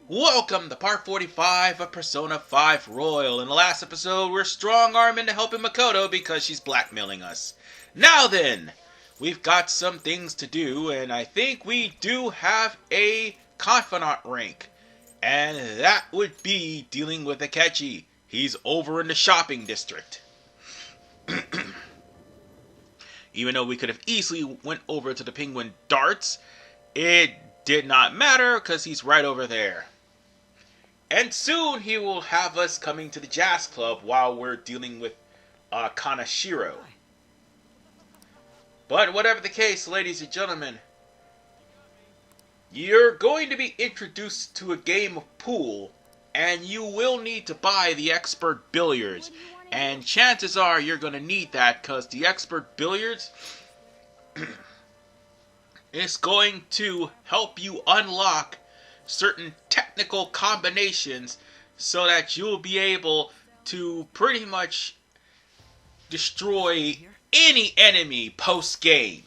Welcome to part 45 of Persona 5 Royal. In the last episode, we're strong-arming to helping Makoto because she's blackmailing us. Now then, we've got some things to do, and I think we do have a confidant rank. And that would be dealing with Akechi. He's over in the shopping district. Even though we could have easily went over to the Penguin Darts, it did not matter because he's right over there. And soon he will have us coming to the jazz club while we're dealing with Kanashiro. But whatever the case, ladies and gentlemen, you're going to be introduced to a game of pool, and you will need to buy the expert billiards. And chances are you're going to need that because the expert billiards is going to help you unlock certain technical combinations so that you'll be able to pretty much destroy any enemy post-game.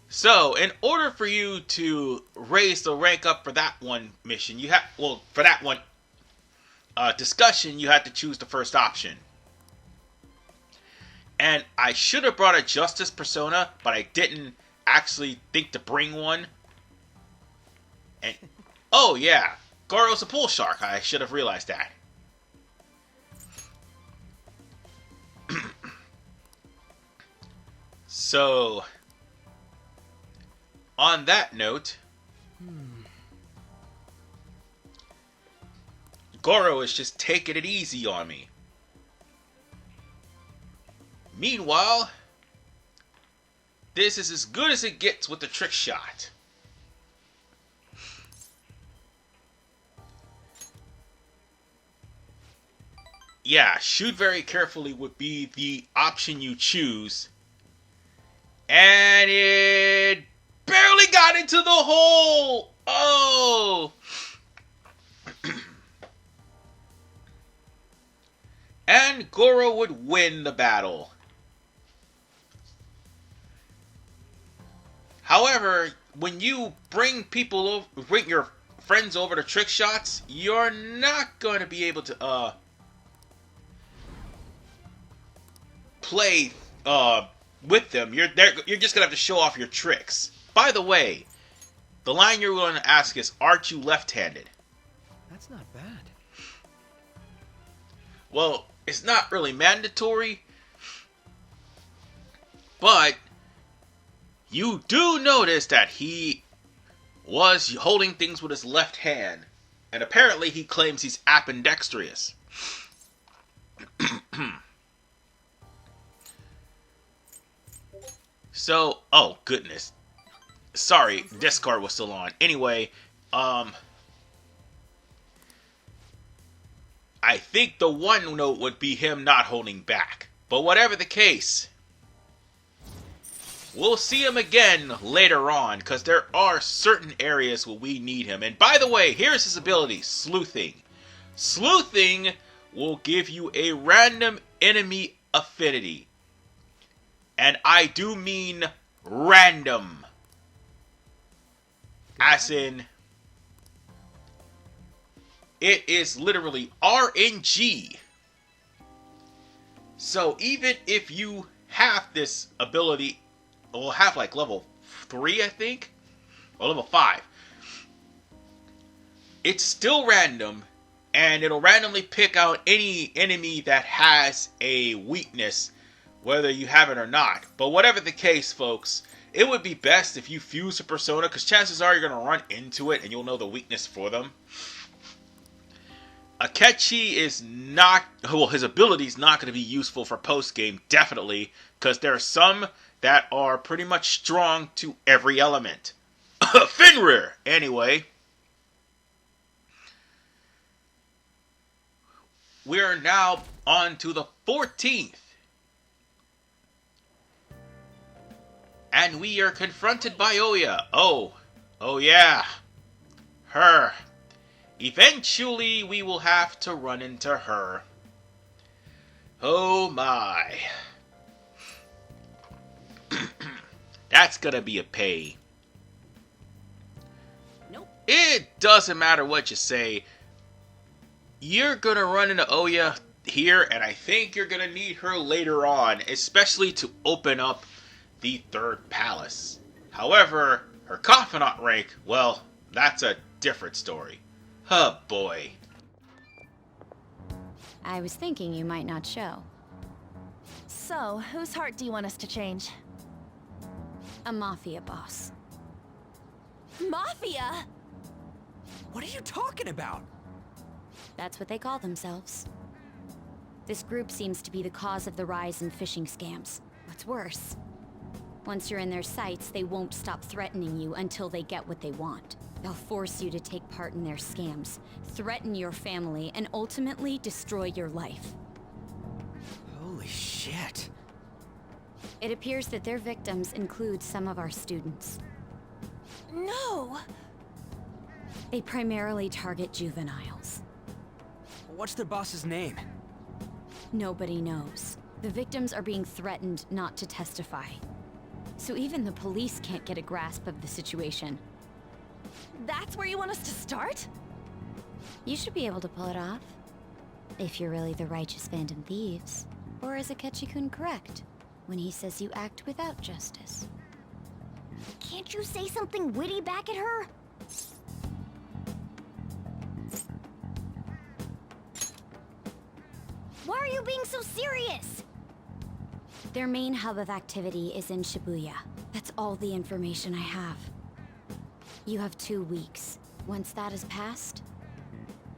So, in order for you to raise the rank up for that one mission, for that one discussion, you have to choose the first option. And I should have brought a Justice Persona, but I didn't actually think to bring one. And oh yeah, Goro's a pool shark. I should have realized that. So, on that note, Goro is just taking it easy on me. Meanwhile, this is as good as it gets with the trick shot. Yeah, shoot very carefully would be the option you choose. And it barely got into the hole! Oh! And Goro would win the battle. However, when you bring your friends over to trick shots, you're not going to be able to play with them. You're just going to have to show off your tricks. By the way, the line you're going to ask is, aren't you left-handed? That's not bad. Well, it's not really mandatory, but you do notice that he was holding things with his left hand, and apparently he claims he's ambidextrous. So, oh goodness. Sorry, Discord was still on. Anyway, I think the one note would be him not holding back. But whatever the case, we'll see him again later on, because there are certain areas where we need him. And by the way, here's his ability, Sleuthing. Sleuthing will give you a random enemy affinity. And I do mean random. As in, it is literally RNG. So even if you have this ability, we'll have like level 3, I think, or level 5. It's still random, and it'll randomly pick out any enemy that has a weakness, whether you have it or not. But whatever the case, folks, it would be best if you fuse a persona, because chances are you're going to run into it and you'll know the weakness for them. Akechi is not, well, his ability is not going to be useful for post-game, definitely, because there are some that are pretty much strong to every element. Fenrir! Anyway, we're now on to the 14th. And we are confronted by Oya. Oh yeah. Her. Eventually, we will have to run into her. Oh my. That's gonna be a pay. Nope. It doesn't matter what you say. You're gonna run into Oya here, and I think you're gonna need her later on, especially to open up the third palace. However, her confidant rank, well, that's a different story. Oh boy. I was thinking you might not show. So, whose heart do you want us to change? A Mafia boss. Mafia? What are you talking about? That's what they call themselves. This group seems to be the cause of the rise in phishing scams. What's worse, once you're in their sights, they won't stop threatening you until they get what they want. They'll force you to take part in their scams, threaten your family, and ultimately destroy your life. Holy shit. It appears that their victims include some of our students. No! They primarily target juveniles. What's their boss's name? Nobody knows. The victims are being threatened not to testify. So even the police can't get a grasp of the situation. That's where you want us to start? You should be able to pull it off. If you're really the righteous Phantom Thieves. Or is Akechi-kun correct when he says you act without justice? Can't you say something witty back at her? Why are you being so serious? Their main hub of activity is in Shibuya. That's all the information I have. You have 2 weeks. Once that is passed,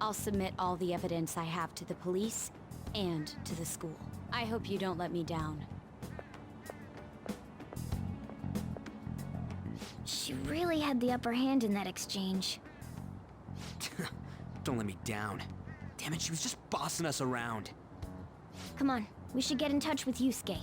I'll submit all the evidence I have to the police and to the school. I hope you don't let me down. She really had the upper hand in that exchange. Don't let me down. Damn it, she was just bossing us around. Come on, we should get in touch with Yusuke.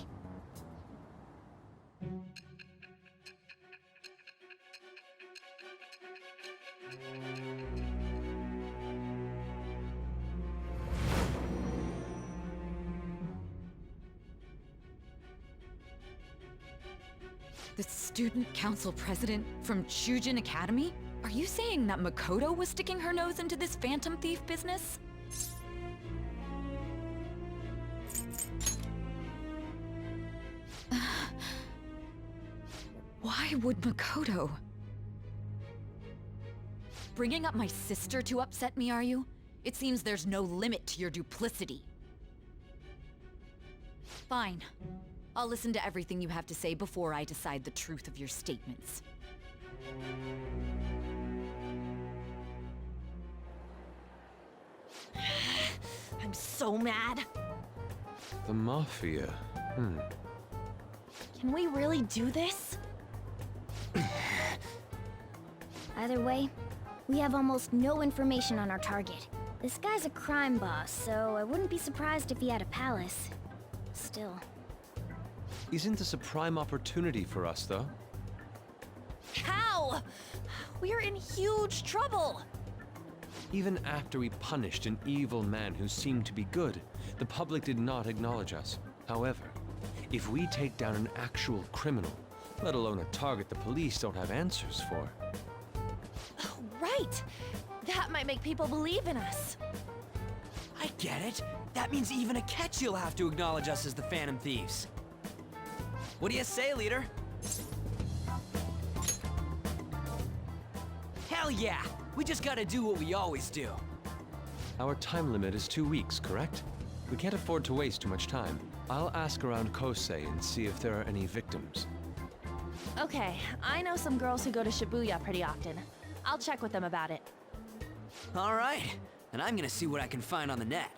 The student council president from Chujin Academy? Are you saying that Makoto was sticking her nose into this phantom thief business? Why would Makoto? Bringing up my sister to upset me, are you? It seems there's no limit to your duplicity. Fine. I'll listen to everything you have to say before I decide the truth of your statements. I'm so mad. The Mafia. Can we really do this? Either way, we have almost no information on our target. This guy's a crime boss, so I wouldn't be surprised if he had a palace. Still. Isn't this a prime opportunity for us, though? How? We're in huge trouble. Even after we punished an evil man who seemed to be good, the public did not acknowledge us. However, if we take down an actual criminal, let alone a target the police don't have answers for. Oh, right. That might make people believe in us. I get it. That means even Akechi'll have to acknowledge us as the Phantom Thieves. What do you say, leader? Hell yeah! We just gotta do what we always do. Our time limit is 2 weeks, correct? We can't afford to waste too much time. I'll ask around Kosei and see if there are any victims. Okay, I know some girls who go to Shibuya pretty often. I'll check with them about it. All right, and I'm gonna see what I can find on the net.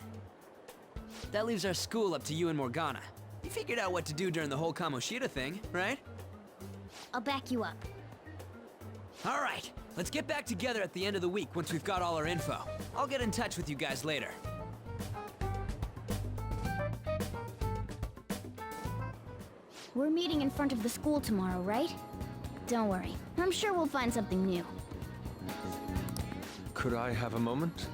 That leaves our school up to you and Morgana. You figured out what to do during the whole Kamoshida thing, right? I'll back you up. All right, let's get back together at the end of the week once we've got all our info. I'll get in touch with you guys later. We're meeting in front of the school tomorrow, right? Don't worry, I'm sure we'll find something new. Could I have a moment?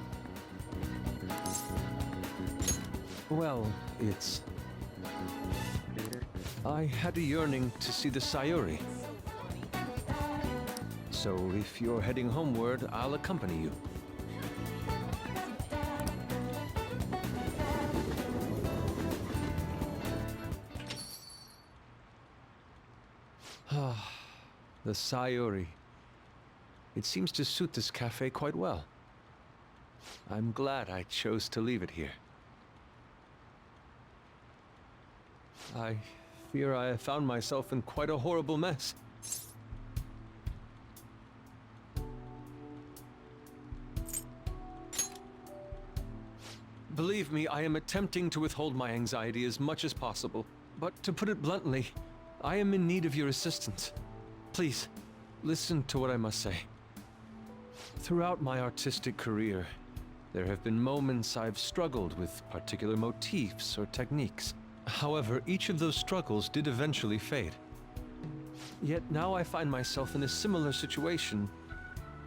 Well, it's... I had a yearning to see the Sayuri. So if you're heading homeward, I'll accompany you. Ah, the Sayuri. It seems to suit this cafe quite well. I'm glad I chose to leave it here. I fear I have found myself in quite a horrible mess. Believe me, I am attempting to withhold my anxiety as much as possible. But to put it bluntly, I am in need of your assistance. Please, listen to what I must say. Throughout my artistic career, there have been moments I've struggled with particular motifs or techniques. However, each of those struggles did eventually fade. Yet now I find myself in a similar situation,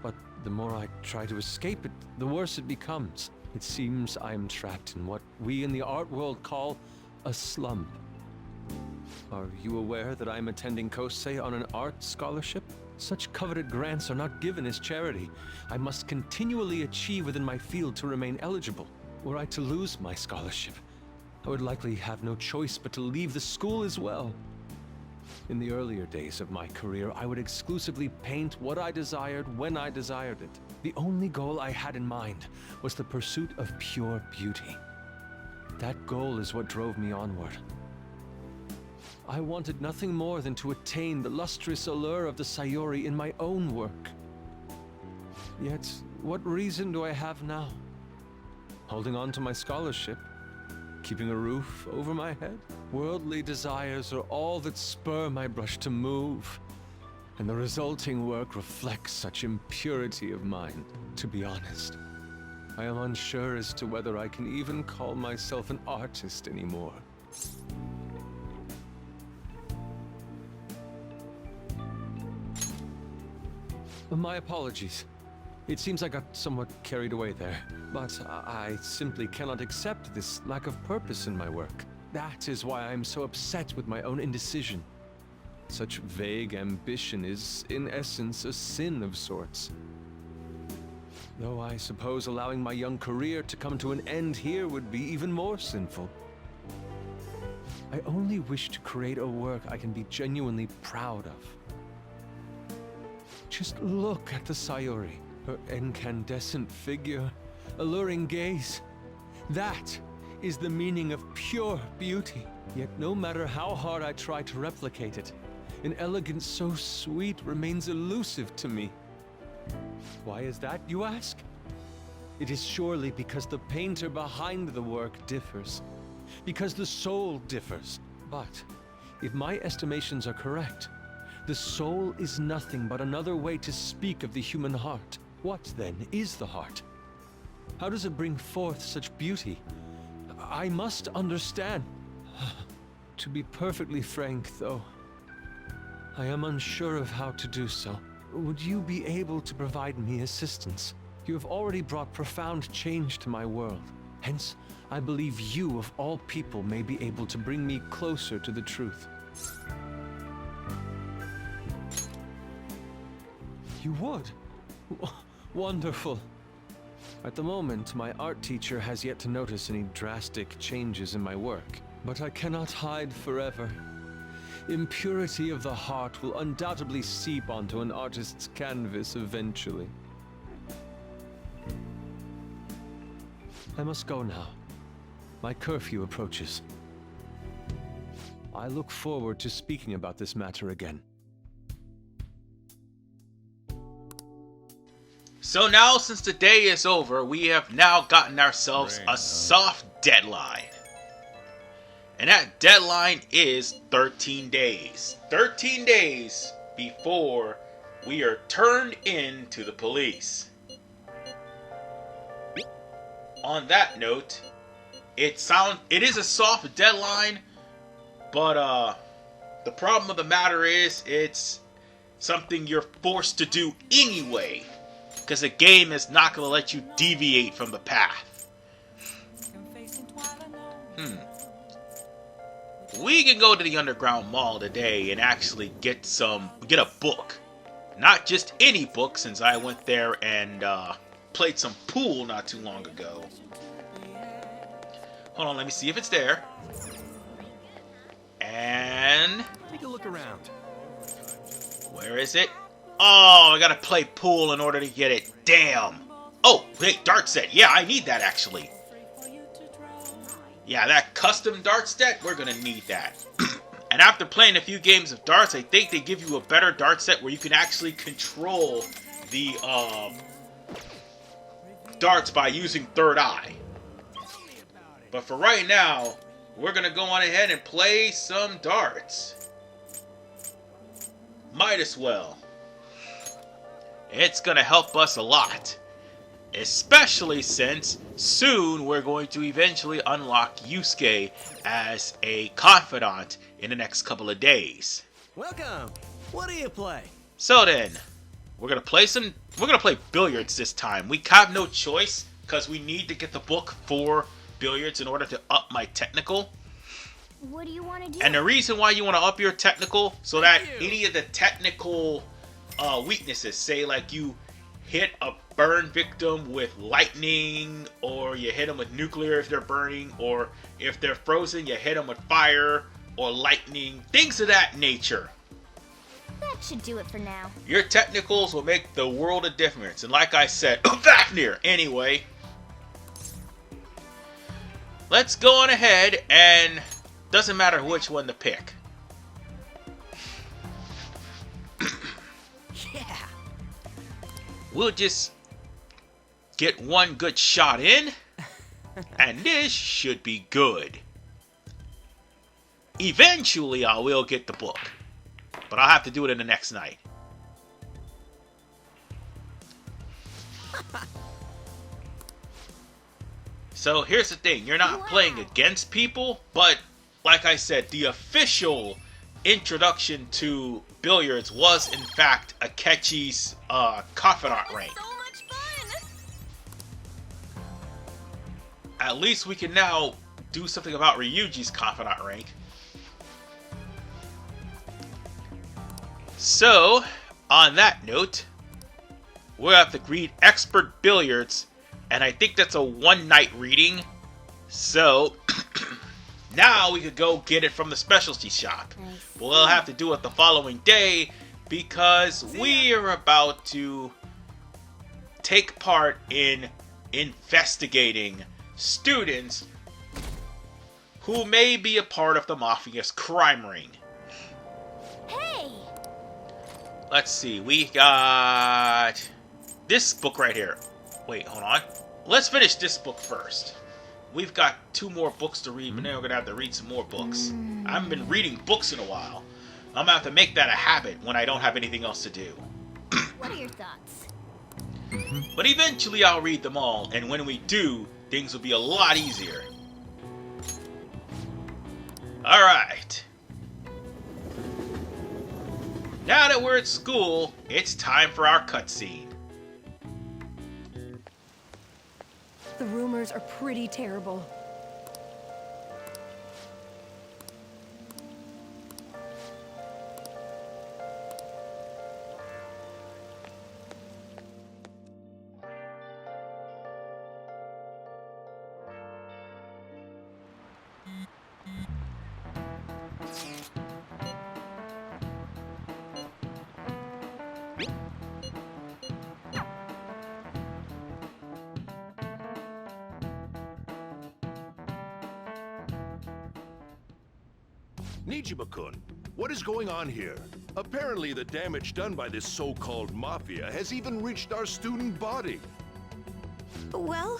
but the more I try to escape it, the worse it becomes. It seems I am trapped in what we in the art world call a slump. Are you aware that I am attending Kosei on an art scholarship? Such coveted grants are not given as charity. I must continually achieve within my field to remain eligible. Were I to lose my scholarship, I would likely have no choice but to leave the school as well. In the earlier days of my career, I would exclusively paint what I desired when I desired it. The only goal I had in mind was the pursuit of pure beauty. That goal is what drove me onward. I wanted nothing more than to attain the lustrous allure of the Sayuri in my own work. Yet, what reason do I have now? Holding on to my scholarship? Keeping a roof over my head? Worldly desires are all that spur my brush to move, and the resulting work reflects such impurity of mind. To be honest, I am unsure as to whether I can even call myself an artist anymore. My apologies. It seems I got somewhat carried away there, but I simply cannot accept this lack of purpose in my work. That is why I am so upset with my own indecision. Such vague ambition is, in essence, a sin of sorts. Though I suppose allowing my young career to come to an end here would be even more sinful. I only wish to create a work I can be genuinely proud of. Just look at the Sayuri. Her incandescent figure, alluring gaze. That is the meaning of pure beauty. Yet no matter how hard I try to replicate it, an elegance so sweet remains elusive to me. Why is that, you ask? It is surely because the painter behind the work differs. Because the soul differs. But if my estimations are correct, the soul is nothing but another way to speak of the human heart. What, then, is the heart? How does it bring forth such beauty? I must understand. To be perfectly frank, though, I am unsure of how to do so. Would you be able to provide me assistance? You have already brought profound change to my world. Hence, I believe you, of all people, may be able to bring me closer to the truth. You would? Wonderful. At the moment, my art teacher has yet to notice any drastic changes in my work. But I cannot hide forever. Impurity of the heart will undoubtedly seep onto an artist's canvas eventually. I must go now. My curfew approaches. I look forward to speaking about this matter again. So now, since the day is over, we have now gotten ourselves a soft deadline. And that deadline is 13 days. 13 days before we are turned in to the police. On that note, it is a soft deadline, but the problem of the matter is it's something you're forced to do anyway, because the game is not going to let you deviate from the path. We can go to the underground mall today and actually get a book. Not just any book, since I went there and played some pool not too long ago. Hold on, let me see if it's there. And Take a look around. where is it? Oh, I gotta play pool in order to get it. Damn. Oh, wait, dart set. Yeah, I need that actually. Yeah, that custom dart set, we're gonna need that. And after playing a few games of darts, I think they give you a better dart set where you can actually control the darts by using third eye. But for right now, we're gonna go on ahead and play some darts. Might as well. It's gonna help us a lot. Especially since soon we're going to eventually unlock Yusuke as a confidant in the next couple of days. Welcome. What do you play? So then, we're gonna play billiards this time. We have no choice because we need to get the book for billiards in order to up my technical. What do you want to do? And the reason why you want to up your technical, so that any of the technical weaknesses, say like you hit a burn victim with lightning, or you hit them with nuclear if they're burning, or if they're frozen, you hit them with fire or lightning, things of that nature. That should do it for now. Your technicals will make the world of difference. And like I said, Fafnir! Anyway, let's go on ahead, and doesn't matter which one to pick. Yeah. We'll just get one good shot in, and this should be good. Eventually, I will get the book, but I'll have to do it in the next night. So here's the thing, you're not playing against people, but like I said, the official introduction to billiards was in fact Akechi's confidant rank. So much fun! At least we can now do something about Ryuji's confidant rank. So, on that note, we'll have to read Expert Billiards, and I think that's a one-night reading. So, now we could go get it from the specialty shop. We'll have to do it the following day, because we are about to take part in investigating students who may be a part of the Mafia's crime ring. Hey! Let's see, we got this book right here. Wait, hold on. Let's finish this book first. We've got 2 more books to read, but then we're going to have to read some more books. I haven't been reading books in a while. I'm going to have to make that a habit when I don't have anything else to do. What are your thoughts? But eventually I'll read them all, and when we do, things will be a lot easier. Alright. Now that we're at school, it's time for our cutscene. The rumors are pretty terrible. Nijima-kun, what is going on here? Apparently the damage done by this so-called Mafia has even reached our student body. Well,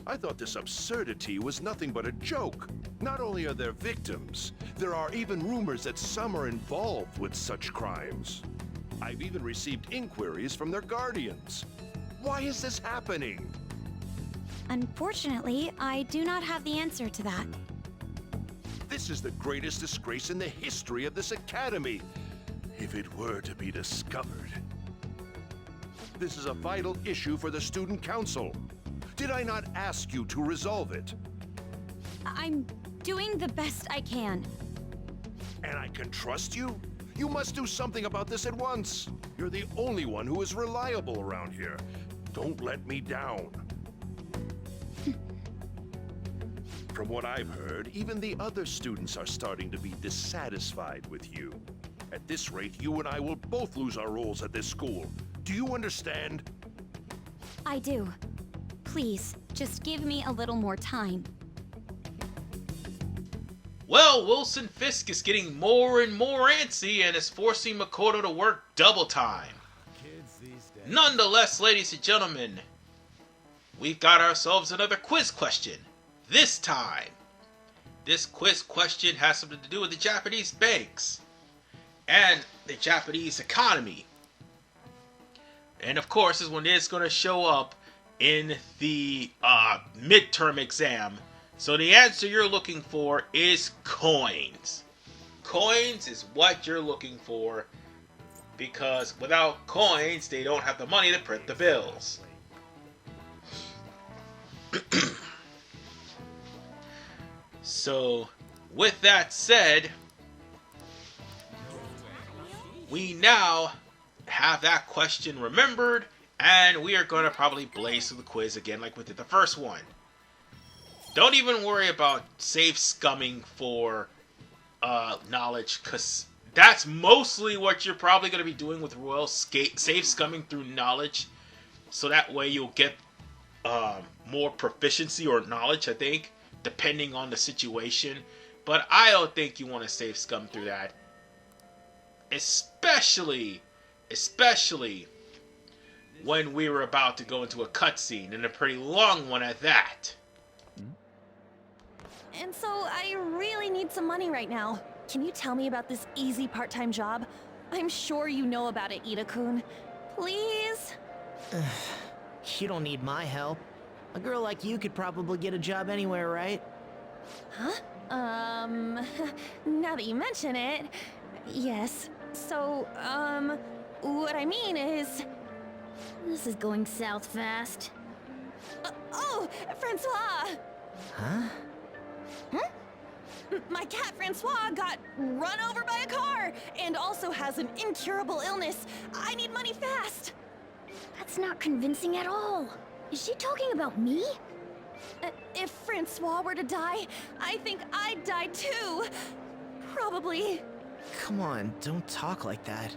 I thought this absurdity was nothing but a joke. Not only are there victims, there are even rumors that some are involved with such crimes. I've even received inquiries from their guardians. Why is this happening? unfortunately, I do not have the answer to that. This is the greatest disgrace in the history of this academy, if it were to be discovered. This is a vital issue for the student council. Did I not ask you to resolve it? I'm doing the best I can. And I can trust you? You must do something about this at once. You're the only one who is reliable around here. Don't let me down. From what I've heard, even the other students are starting to be dissatisfied with you. At this rate, you and I will both lose our roles at this school. Do you understand? I do. Please, just give me a little more time. Well, Wilson Fisk is getting more and more antsy and is forcing Makoto to work double time. Nonetheless, ladies and gentlemen, we've got ourselves another quiz question. This time, this quiz question has something to do with the Japanese banks and the Japanese economy. And of course, this one is going to show up in the midterm exam. So the answer you're looking for is coins. Coins is what you're looking for, because without coins, they don't have the money to print the bills. So, with that said, we now have that question remembered, and we are going to probably blaze through the quiz again like we did the first one. Don't even worry about safe scumming for knowledge, because that's mostly what you're probably going to be doing with Royal safe scumming through knowledge, so that way you'll get more proficiency or knowledge, I think, depending on the situation. But I don't think you want to safe scum through that, especially when we were about to go into a cutscene, and a pretty long one at that. And so I really need some money right now. Can you tell me about this easy part-time job? I'm sure you know about it, Ida-kun. Please? You don't need my help. A girl like you could probably get a job anywhere, right? Huh? Now that you mention it, yes. So, what I mean is... This is going south fast. Oh, Francois! Huh? My cat Francois got run over by a car and also has an incurable illness. I need money fast. That's not convincing at all. Is she talking about me? If Francois were to die, I think I'd die too. Probably. Come on, don't talk like that.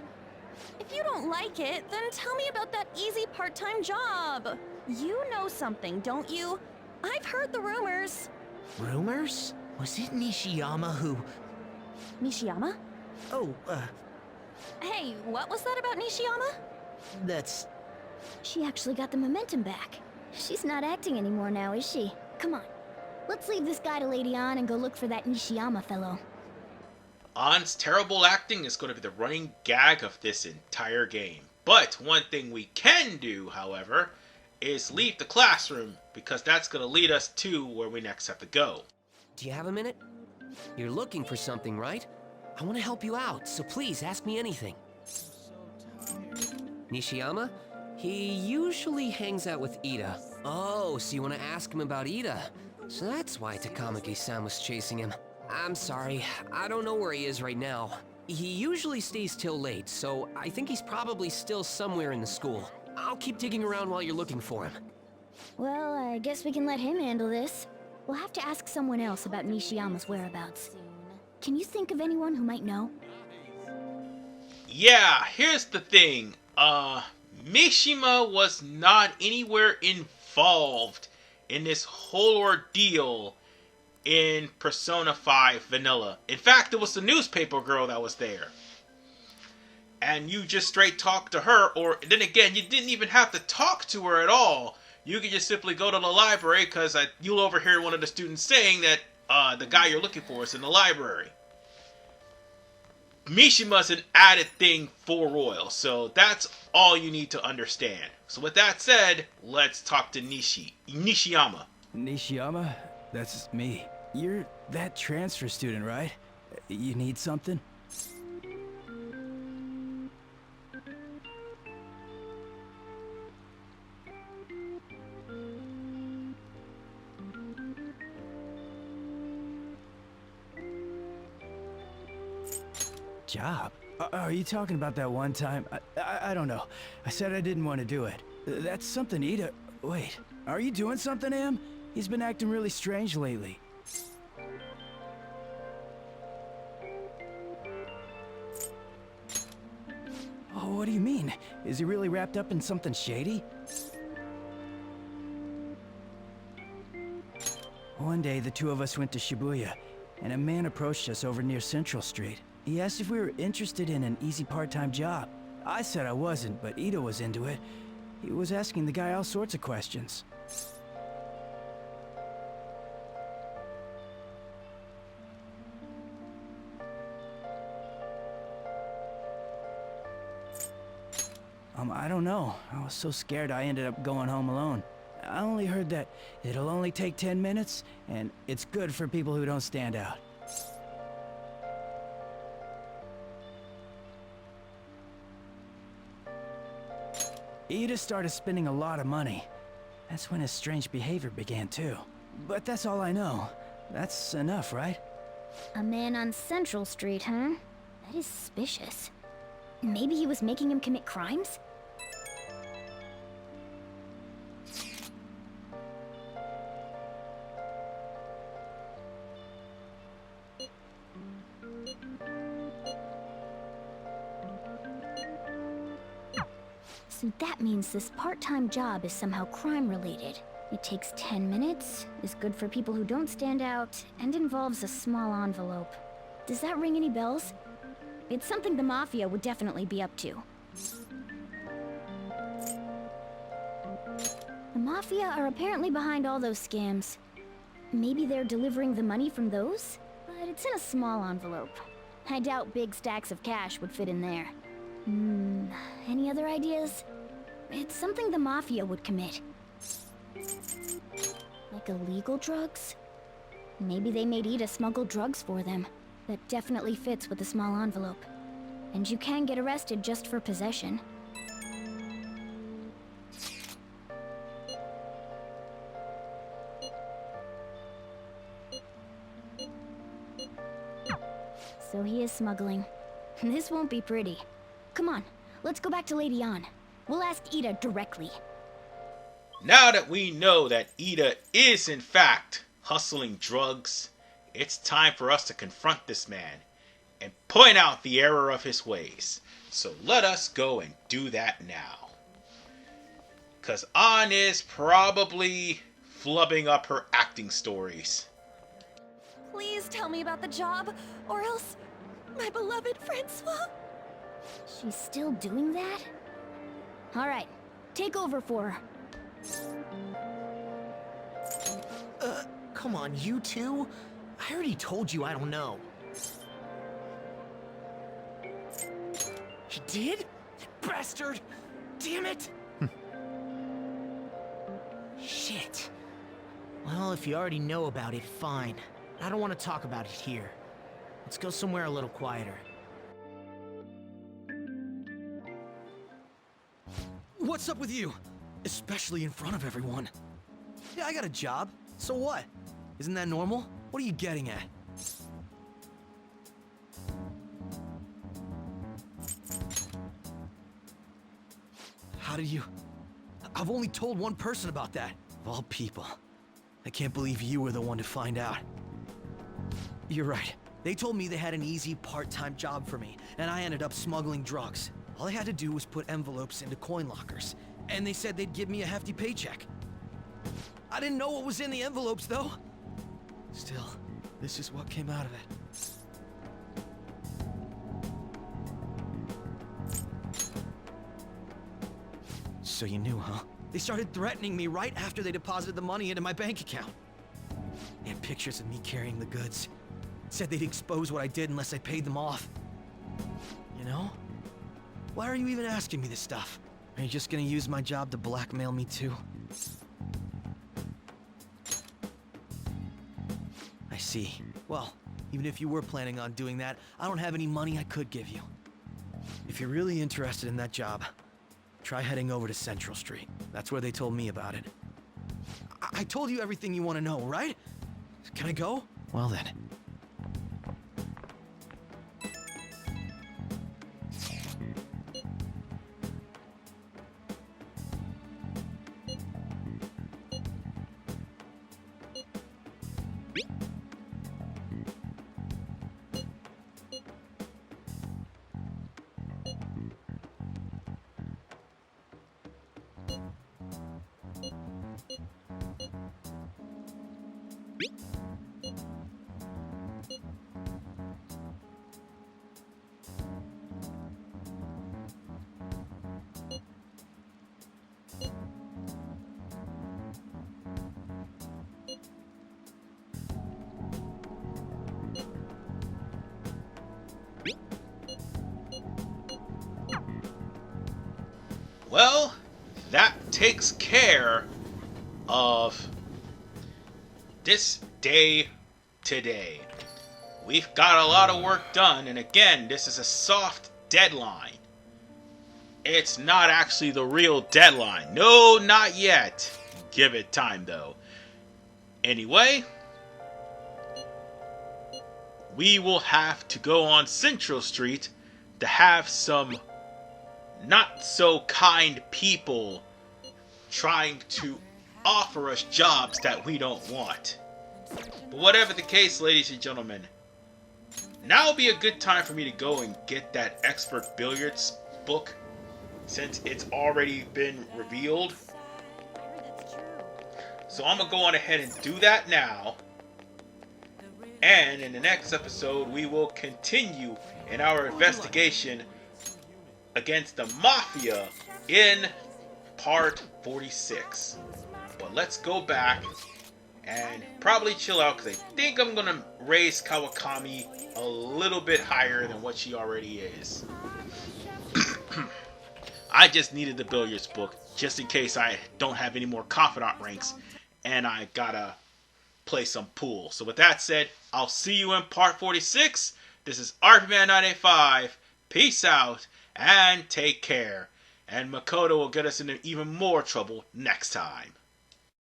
If you don't like it, then tell me about that easy part-time job. You know something, don't you? I've heard the rumors. Rumors? Was it Nishiyama who... Nishiyama? Oh, Hey, what was that about Nishiyama? that's... She actually got the momentum back. She's not acting anymore now, is she? Come on. Let's leave this guy to Lady An and go look for that Nishiyama fellow. An's terrible acting is going to be the running gag of this entire game. But one thing we can do, however, is leave the classroom, because that's going to lead us to where we next have to go. Do you have a minute? You're looking for something, right? I want to help you out, so please ask me anything. Nishiyama? He usually hangs out with Ida. Oh, so you want to ask him about Ida? So that's why Takamaki-san was chasing him. I'm sorry, I don't know where he is right now. He usually stays till late, so I think he's probably still somewhere in the school. I'll keep digging around while you're looking for him. Well, I guess we can let him handle this. We'll have to ask someone else about Nishiyama's whereabouts. Can you think of anyone who might know? Yeah, here's the thing. Mishima was not anywhere involved in this whole ordeal in Persona 5 Vanilla. In fact, it was the newspaper girl that was there. And you just straight talked to her, or then again, you didn't even have to talk to her at all. You could just simply go to the library, because you'll overhear one of the students saying that the guy you're looking for is in the library. Mishima's an added thing for Royal, so that's all you need to understand. So with that said, let's talk to Nishiyama. Nishiyama? That's me. You're that transfer student, right? You need something? Job? Are you talking about that one time? I don't know. I said I didn't want to do it. That's something Ida... Wait, are you doing something, Em? He's been acting really strange lately. Oh, what do you mean? Is he really wrapped up in something shady? One day, the two of us went to Shibuya, and a man approached us over near Central Street. He asked if we were interested in an easy part-time job. I said I wasn't, but Ida was into it. He was asking the guy all sorts of questions. I don't know. I was so scared I ended up going home alone. I only heard that it'll only take 10 minutes, and it's good for people who don't stand out. Ida started spending a lot of money. That's when his strange behavior began too. But that's all I know. That's enough, right? A man on Central Street, huh? That is suspicious. Maybe he was making him commit crimes? So that means this part-time job is somehow crime-related. It takes 10 minutes, is good for people who don't stand out, and involves a small envelope. Does that ring any bells? It's something the Mafia would definitely be up to. The Mafia are apparently behind all those scams. Maybe they're delivering the money from those? But it's in a small envelope. I doubt big stacks of cash would fit in there. Any other ideas? It's something the Mafia would commit. Like illegal drugs? Maybe they made Ida smuggle drugs for them. That definitely fits with the small envelope. And you can get arrested just for possession. So he is smuggling. This won't be pretty. Come on, let's go back to Lady An. We'll ask Ida directly. Now that we know that Ida is in fact hustling drugs, it's time for us to confront this man and point out the error of his ways. So let us go and do that now. Because An is probably flubbing up her acting stories. Please tell me about the job, or else my beloved Francois. She's still doing that? Alright, take over for her. Come on, you two? I already told you I don't know. He did? Bastard! Damn it! Shit. Well, if you already know about it, fine. I don't want to talk about it here. Let's go somewhere a little quieter. What's up with you? Especially in front of everyone. Yeah, I got a job. So what? Isn't that normal? What are you getting at? How did you... I've only told one person about that. Of all people. I can't believe you were the one to find out. You're right. They told me they had an easy part-time job for me, and I ended up smuggling drugs. All I had to do was put envelopes into coin lockers, and they said they'd give me a hefty paycheck. I didn't know what was in the envelopes, though. Still, this is what came out of it. So you knew, huh? They started threatening me right after they deposited the money into my bank account. They had pictures of me carrying the goods. Said they'd expose what I did unless I paid them off. You know? Why are you even asking me this stuff? Are you just gonna use my job to blackmail me too? I see. Well, even if you were planning on doing that, I don't have any money I could give you. If you're really interested in that job, try heading over to Central Street. That's where they told me about it. I told you everything you want to know, right? Can I go? Well then. Well, that takes care of this day today. We've got a lot of work done, and again, this is a soft deadline. It's not actually the real deadline. No, not yet. Give it time, though. Anyway, we will have to go on Central Street to have some not so kind people trying to offer us jobs that we don't want. But whatever the case, ladies and gentlemen, now would be a good time for me to go and get that expert billiards book, since it's already been revealed. So I'm gonna go on ahead and do that now. And in the next episode, we will continue in our investigation against the Mafia in part 46. But let's go back and probably chill out, because I think I'm going to raise Kawakami a little bit higher than what she already is. I just needed the billiards book just in case I don't have any more confidant ranks and I gotta play some pool. So with that said, I'll see you in part 46. This is RPMan985. Peace out and take care. And Makoto will get us into even more trouble next time.